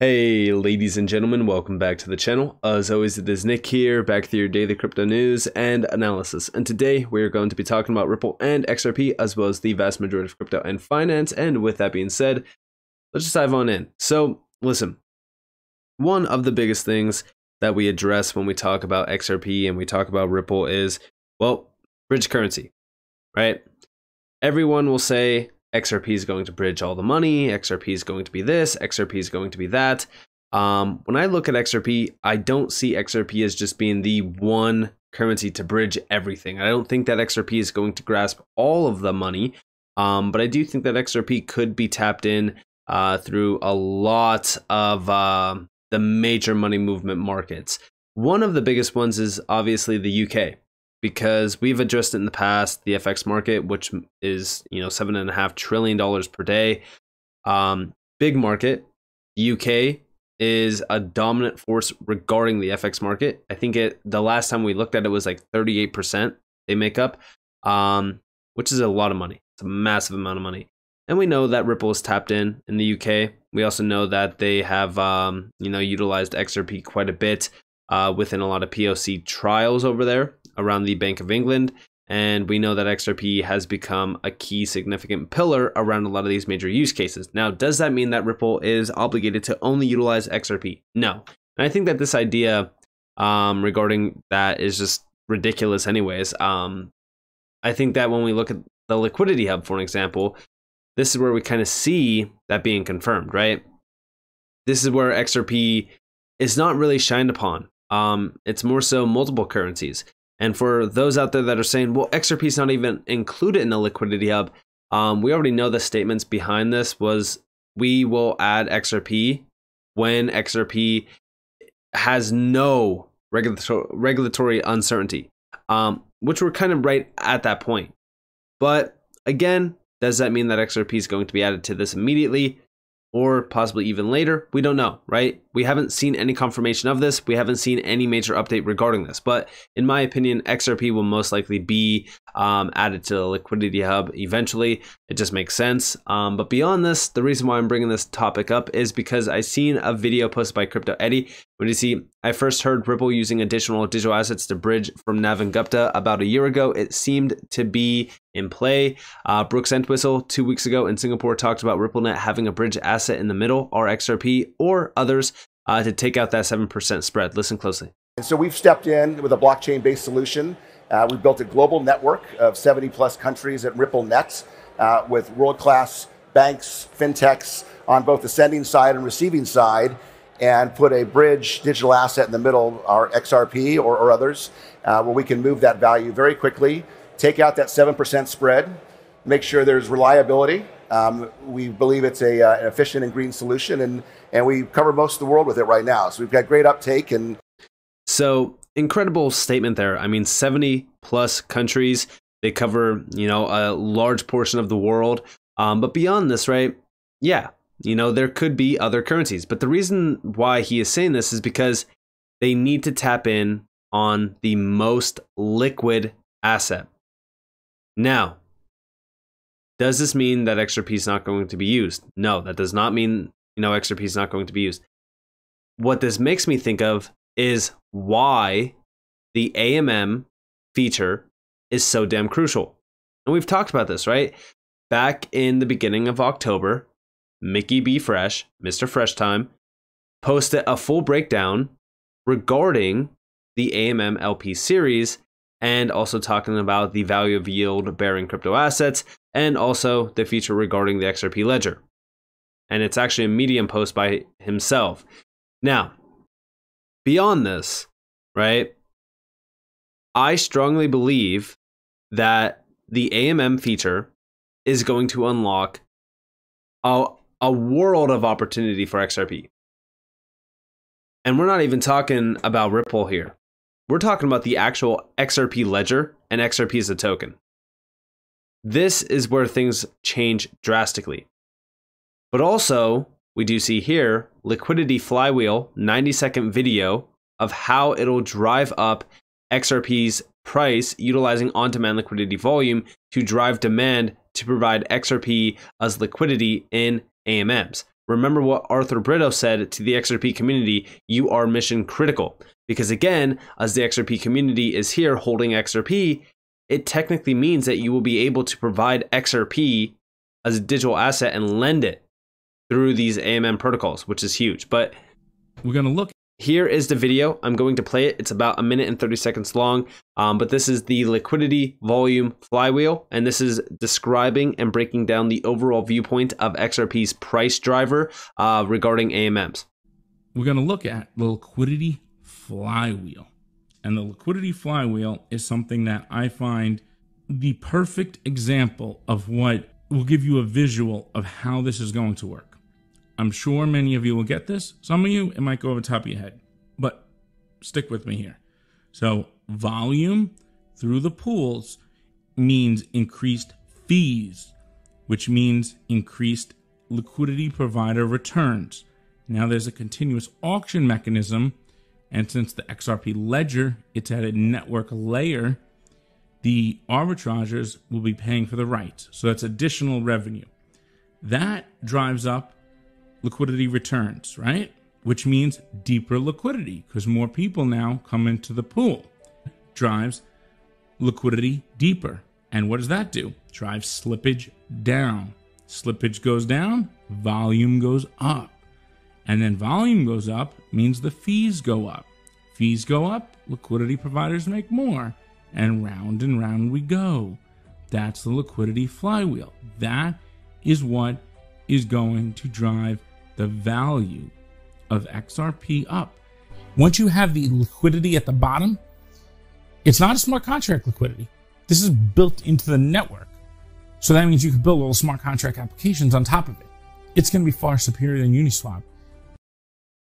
Hey ladies and gentlemen, welcome back to the channel. As always, it is Nick here, back with your daily crypto news and analysis. And today we're going to be talking about Ripple and XRP, as well as the vast majority of crypto and finance. And with that being said, let's just dive on in. So listen, one of the biggest things that we address when we talk about XRP and we talk about Ripple is, well, bridge currency, right? Everyone will say XRP is going to bridge all the money, XRP is going to be this, XRP is going to be that. When I look at XRP, I don't see XRP as just being the one currency to bridge everything. I don't think that XRP is going to grasp all of the money, but I do think that XRP could be tapped in through a lot of the major money movement markets. One of the biggest ones is obviously the UK. Because we've addressed it in the past, the FX market, which is, $7.5 trillion per day. Big market. The UK is a dominant force regarding the FX market. I think the last time we looked at it was like 38% they make up, which is a lot of money. It's a massive amount of money. And we know that Ripple is tapped in the UK. We also know that they have, utilized XRP quite a bit within a lot of POC trials over there around the Bank of England, and we know that XRP has become a key significant pillar around a lot of these major use cases. Now, does that mean that Ripple is obligated to only utilize XRP? No. And I think that this idea regarding that is just ridiculous anyways. I think that when we look at the liquidity hub, for an example, this is where we kind of see that being confirmed, right? This is where XRP is not really shined upon. It's more so multiple currencies. And for those out there that are saying, well, XRP is not even included in the liquidity hub, we already know the statements behind this was we will add XRP when XRP has no regulatory uncertainty, which we're kind of right at that point. But again, does that mean that XRP is going to be added to this immediately or possibly even later? We don't know, right? We haven't seen any confirmation of this. We haven't seen any major update regarding this. But in my opinion, XRP will most likely be added to the liquidity hub eventually. It just makes sense. But beyond this, the reason why I'm bringing this topic up is because I seen a video posted by Crypto Eddie. When you see, I first heard Ripple using additional digital assets to bridge from Navin Gupta about a year ago. It seemed to be in play. Brooks Entwistle 2 weeks ago in Singapore talked about RippleNet having a bridge asset in the middle, or XRP or others, to take out that 7% spread. Listen closely. And so we've stepped in with a blockchain-based solution. We've built a global network of 70 plus countries at RippleNet with world-class banks, fintechs on both the sending side and receiving side, and put a bridge digital asset in the middle, our XRP or others, where we can move that value very quickly, take out that 7% spread, make sure there's reliability. We believe it's an efficient and green solution, and we cover most of the world with it right now. So we've got great uptake. And so incredible statement there. I mean, 70 plus countries, they cover, a large portion of the world. But beyond this, right? Yeah, there could be other currencies. But the reason why he is saying this is because they need to tap in on the most liquid asset. Now, does this mean that XRP is not going to be used? No, that does not mean, XRP is not going to be used. What this makes me think of is why the AMM feature is so damn crucial. And we've talked about this, right? Back in the beginning of October, Mickey B. Fresh, Mr. Fresh Time, posted a full breakdown regarding the AMM LP series, and also talking about the value of yield bearing crypto assets, and also the feature regarding the XRP ledger. And it's actually a Medium post by himself. Now, beyond this, right, I strongly believe that the AMM feature is going to unlock a world of opportunity for XRP. And we're not even talking about Ripple here. We're talking about the actual XRP ledger and XRP as a token. This is where things change drastically. But also, we do see here, Liquidity Flywheel, 90-second video of how it'll drive up XRP's price utilizing on-demand liquidity volume to drive demand to provide XRP as liquidity in AMMs. remember what Arthur Brito said to the XRP community, you are mission critical. Because again, as the XRP community is here holding XRP, it technically means that you will be able to provide XRP as a digital asset and lend it through these AMM protocols, which is huge. But we're going to look. Here is the video. I'm going to play it. It's about 1 minute and 30 seconds long, but this is the liquidity volume flywheel, and this is describing and breaking down the overall viewpoint of XRP's price driver regarding AMMs. We're going to look at the liquidity flywheel. And the liquidity flywheel is something that I find the perfect example of what will give you a visual of how this is going to work. I'm sure many of you will get this. Some of you, it might go over the top of your head, but stick with me here. So volume through the pools means increased fees, which means increased liquidity provider returns. Now there's a continuous auction mechanism, and since the XRP ledger, it's at a network layer, the arbitrageurs will be paying for the rights. So that's additional revenue. That drives up liquidity returns, right? Which means deeper liquidity because more people now come into the pool. Drives liquidity deeper. And what does that do? Drives slippage down. Slippage goes down, volume goes up. And then volume goes up means the fees go up. Fees go up, liquidity providers make more. And round we go. That's the liquidity flywheel. That is what is going to drive the value of XRP up. Once you have the liquidity at the bottom, it's not a smart contract liquidity. This is built into the network. So that means you can build little smart contract applications on top of it. It's going to be far superior than Uniswap.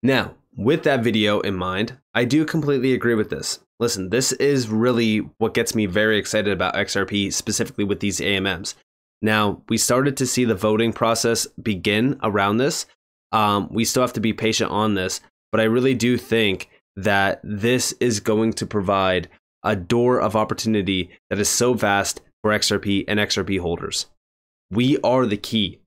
Now, with that video in mind, I do completely agree with this. Listen, this is really what gets me very excited about XRP, specifically with these AMMs. Now, we started to see the voting process begin around this. We still have to be patient on this, but I really do think that this is going to provide a door of opportunity that is so vast for XRP and XRP holders. We are the key.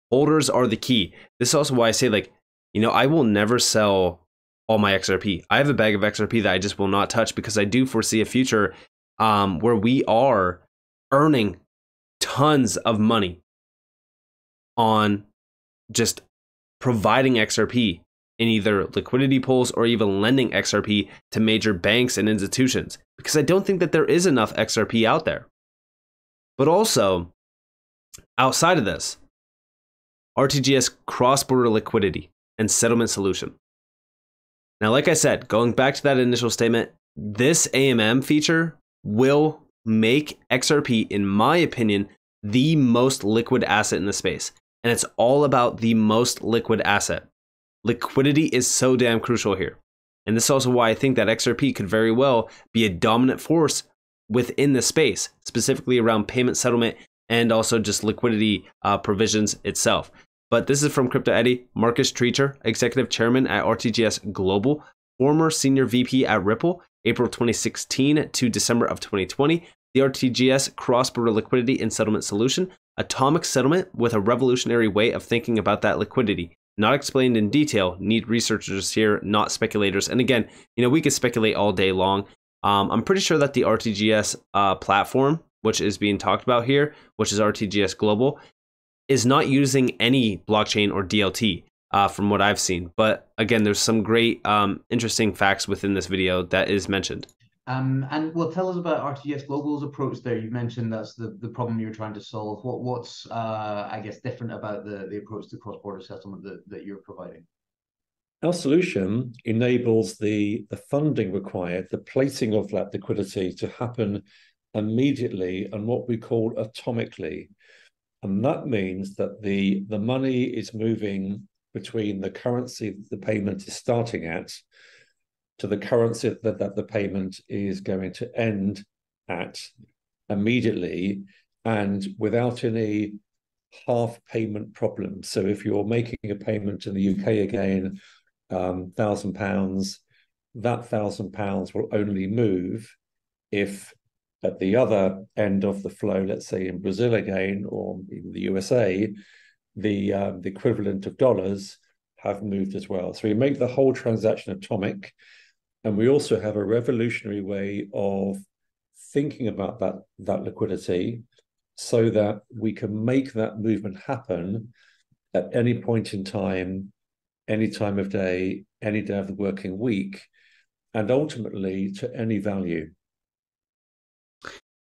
Holders are the key. This is also why I say, like, you know, I will never sell all my XRP. I have a bag of XRP that I just will not touch because I do foresee a future where we are earning tons of money on just providing XRP in either liquidity pools or even lending XRP to major banks and institutions, because I don't think that there is enough XRP out there. But also, outside of this, RTGS cross-border liquidity and settlement solution. Now, like I said, going back to that initial statement, this AMM feature will make XRP, in my opinion, the most liquid asset in the space. And it's all about the most liquid asset. Liquidity is so damn crucial here. And this is also why I think that XRP could very well be a dominant force within the space, specifically around payment settlement and also just liquidity provisions itself. But this is from Crypto Eddie, Marcus Treacher, Executive Chairman at RTGS Global, former Senior VP at Ripple, April 2016 to December of 2020. The RTGS cross-border liquidity and settlement solution, atomic settlement with a revolutionary way of thinking about that liquidity. Not explained in detail, need researchers here, not speculators. And again, you know, we could speculate all day long. I'm pretty sure that the RTGS platform, which is being talked about here, which is RTGS Global, is not using any blockchain or DLT from what I've seen. But again, there's some great interesting facts within this video that is mentioned. And well, tell us about RTGS Global's approach there. You mentioned that's the problem you're trying to solve. What's I guess different about the approach to cross-border settlement that you're providing? Our solution enables the funding required, the placing of that liquidity to happen immediately and what we call atomically. And that means that the money is moving between the currency that the payment is starting at to the currency that the payment is going to end at immediately and without any half payment problems. So if you're making a payment in the UK again, £1,000, that £1,000 will only move if at the other end of the flow, let's say in Brazil again, or in the USA, the equivalent of dollars have moved as well. So we make the whole transaction atomic, and we also have a revolutionary way of thinking about that liquidity so that we can make that movement happen at any point in time, any time of day, any day of the working week, and ultimately to any value.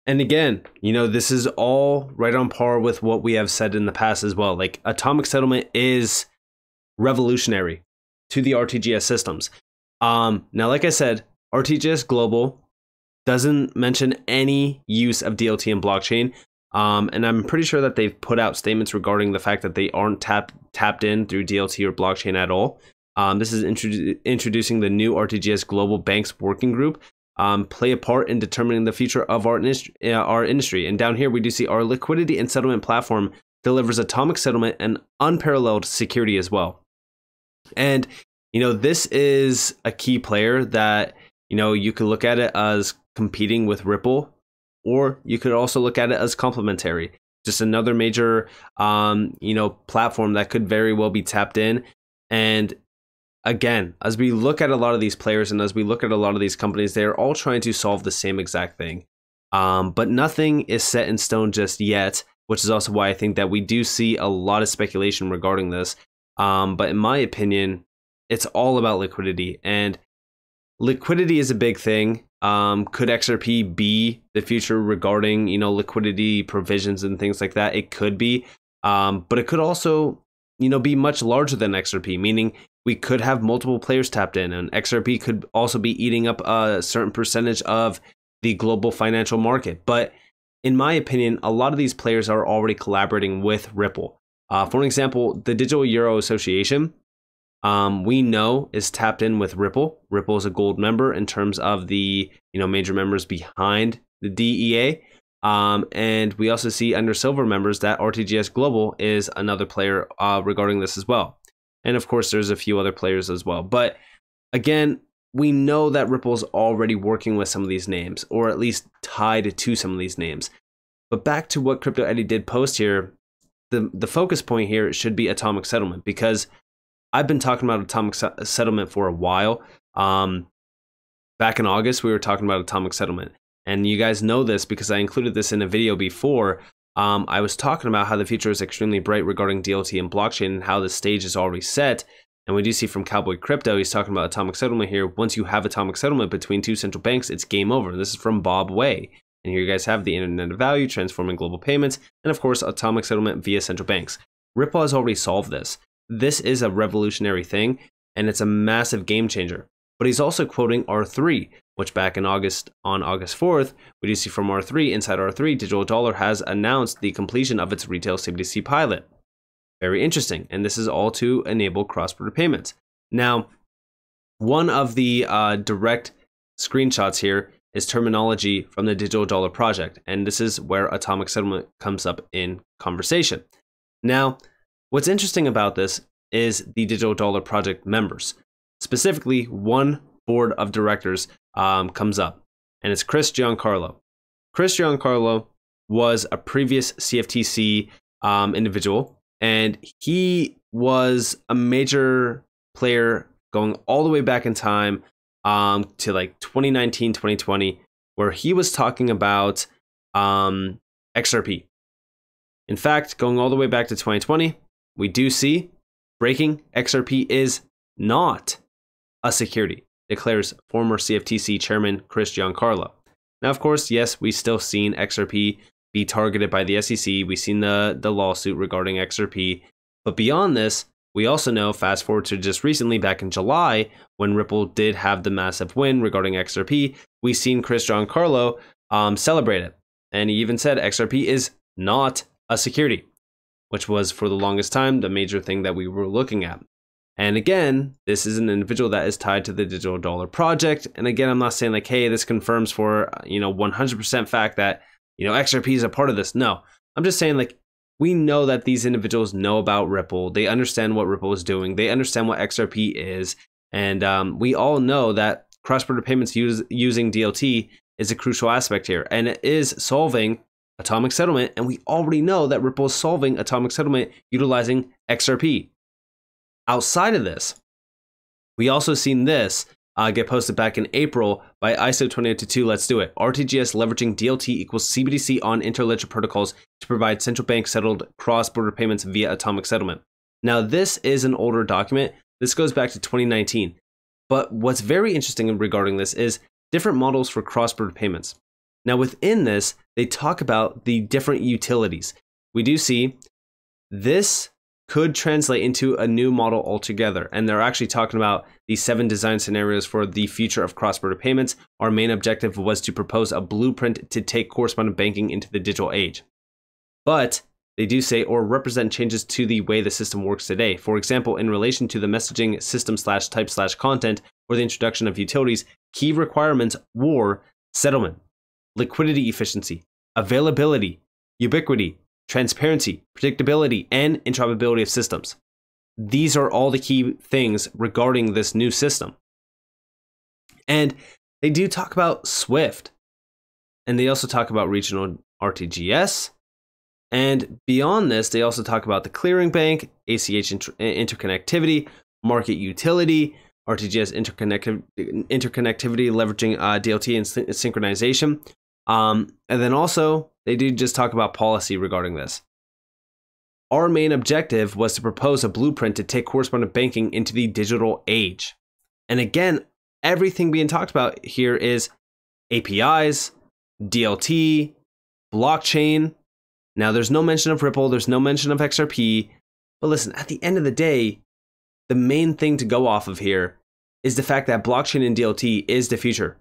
And again, you know, this is all right on par with what we have said in the past as well. Like, atomic settlement is revolutionary to the RTGS systems. Now, like I said, RTGS Global doesn't mention any use of DLT and blockchain. And I'm pretty sure that they've put out statements regarding the fact that they aren't tapped in through DLT or blockchain at all. This is introducing the new RTGS Global Banks Working Group. Play a part in determining the future of our industry. And down here, we do see our liquidity and settlement platform delivers atomic settlement and unparalleled security as well. And, you know, this is a key player that, you know, you could look at it as competing with Ripple, or you could also look at it as complementary. Just another major, you know, platform that could very well be tapped in. And again, as we look at a lot of these players and as we look at a lot of these companies, they're all trying to solve the same exact thing. But nothing is set in stone just yet, which is also why I think that we do see a lot of speculation regarding this. But in my opinion, it's all about liquidity, and liquidity is a big thing. Could XRP be the future regarding, you know, liquidity provisions and things like that? It could be, but it could also, you know, be much larger than XRP, meaning we could have multiple players tapped in, and XRP could also be eating up a certain percentage of the global financial market. But in my opinion, a lot of these players are already collaborating with Ripple. For an example, the Digital Euro Association, we know is tapped in with Ripple. Ripple is a gold member in terms of the, you know, major members behind the DEA. And we also see under silver members that RTGS Global is another player regarding this as well. And of course, there's a few other players as well. But again, we know that Ripple's already working with some of these names, or at least tied to some of these names. But back to what Crypto Eddie did post here, the focus point here should be atomic settlement, because I've been talking about atomic settlement for a while. Back in August, we were talking about atomic settlement. And you guys know this because I included this in a video before. I was talking about how the future is extremely bright regarding DLT and blockchain and how the stage is already set. And we do see from Cowboy Crypto, he's talking about atomic settlement here. Once you have atomic settlement between two central banks, it's game over. And this is from Bob Way. And here you guys have the internet of value, transforming global payments, and of course, atomic settlement via central banks. Ripple has already solved this. This is a revolutionary thing, and it's a massive game changer. But he's also quoting R3, which back in August, on August 4th, we do see from R3, inside R3, Digital Dollar has announced the completion of its retail CBDC pilot. Very interesting, and this is all to enable cross-border payments. Now, one of the direct screenshots here is terminology from the Digital Dollar project, and this is where atomic settlement comes up in conversation. Now, what's interesting about this is the Digital Dollar project members. Specifically, one board of directors comes up, and it's Chris Giancarlo. Chris Giancarlo was a previous CFTC individual, and he was a major player going all the way back in time to like 2019, 2020, where he was talking about XRP. In fact, going all the way back to 2020, we do see breaking XRP is not a security, declares former CFTC chairman Chris Giancarlo. Now, of course, yes, we still seen XRP be targeted by the SEC. We've seen the lawsuit regarding XRP. But beyond this, we also know, fast forward to just recently, back in July, when Ripple did have the massive win regarding XRP, we've seen Chris Giancarlo celebrate it. And he even said XRP is not a security, which was for the longest time the major thing that we were looking at. And again, this is an individual that is tied to the Digital Dollar project. And again, I'm not saying like, hey, this confirms for, 100% fact that, XRP is a part of this. No, I'm just saying like, we know that these individuals know about Ripple. They understand what Ripple is doing. They understand what XRP is. And we all know that cross-border payments using DLT is a crucial aspect here. And it is solving atomic settlement, and we already know that Ripple is solving atomic settlement utilizing XRP. Outside of this, we also seen this get posted back in April by ISO 2822. Let's do it. RTGS leveraging DLT equals CBDC on interledger protocols to provide central bank settled cross-border payments via atomic settlement. Now, this is an older document. This goes back to 2019. But what's very interesting regarding this is different models for cross-border payments. Now, within this, they talk about the different utilities. We do see this could translate into a new model altogether. And they're actually talking about the 7 design scenarios for the future of cross-border payments. Our main objective was to propose a blueprint to take correspondent banking into the digital age. But they do say or represent changes to the way the system works today. For example, in relation to the messaging system /type /content or the introduction of utilities, key requirements were settlement, liquidity efficiency, availability, ubiquity, transparency, predictability, and interoperability of systems. These are all the key things regarding this new system. And they do talk about SWIFT. And they also talk about regional RTGS. And beyond this, they also talk about the clearing bank, ACH interconnectivity, market utility, RTGS interconnectivity, leveraging DLT and synchronization. And then also, they do just talk about policy regarding this. Our main objective was to propose a blueprint to take correspondent banking into the digital age. And again, everything being talked about here is APIs, DLT, blockchain. Now, there's no mention of Ripple, there's no mention of XRP. But listen, at the end of the day, the main thing to go off of here is the fact that blockchain and DLT is the future.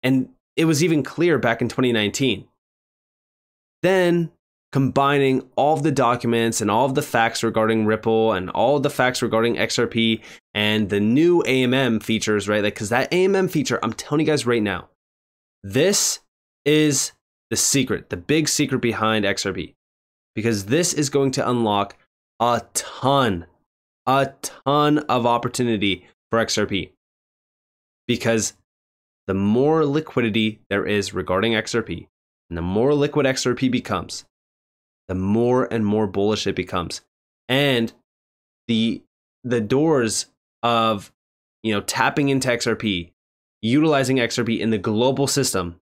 And it was even clear back in 2019. Then, combining all of the documents and all of the facts regarding Ripple and all of the facts regarding XRP and the new AMM features, right? Like, because that AMM feature, I'm telling you guys right now, this is the secret, the big secret behind XRP. Because this is going to unlock a ton of opportunity for XRP. Because the more liquidity there is regarding XRP, and the more liquid XRP becomes, the more and more bullish it becomes. And the doors of, tapping into XRP, utilizing XRP in the global system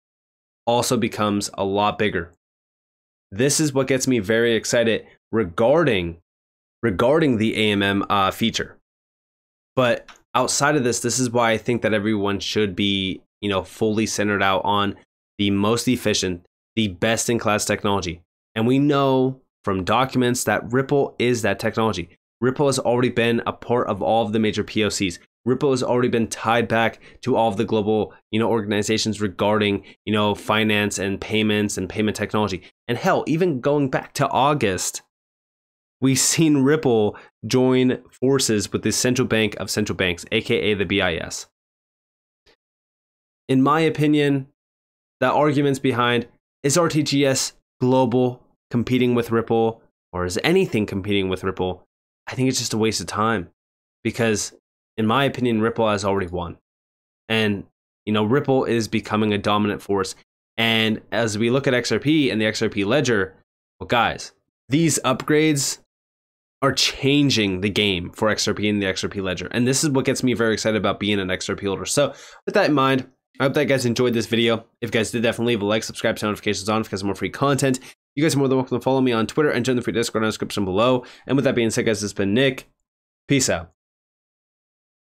also becomes a lot bigger. This is what gets me very excited regarding the AMM feature. But outside of this, this is why I think that everyone should be, fully centered out on the most efficient, the best in class technology. And we know from documents that Ripple is that technology. Ripple has already been a part of all of the major POCs. Ripple has already been tied back to all of the global, organizations regarding, finance and payments and payment technology. And hell, even going back to August, we've seen Ripple join forces with the central bank of central banks, aka the BIS. In my opinion, the arguments behind, is RTGS global competing with Ripple, or is anything competing with Ripple? I think it's just a waste of time, because in my opinion, Ripple has already won. And, Ripple is becoming a dominant force. And as we look at XRP and the XRP ledger, well, guys, these upgrades are changing the game for XRP and the XRP ledger. And this is what gets me very excited about being an XRP holder. So with that in mind, I hope that you guys enjoyed this video. If you guys did, definitely leave a like, subscribe, turn notifications on for more free content. You guys are more than welcome to follow me on Twitter and join the free Discord in the description below. And with that being said, guys, this has been Nick. Peace out.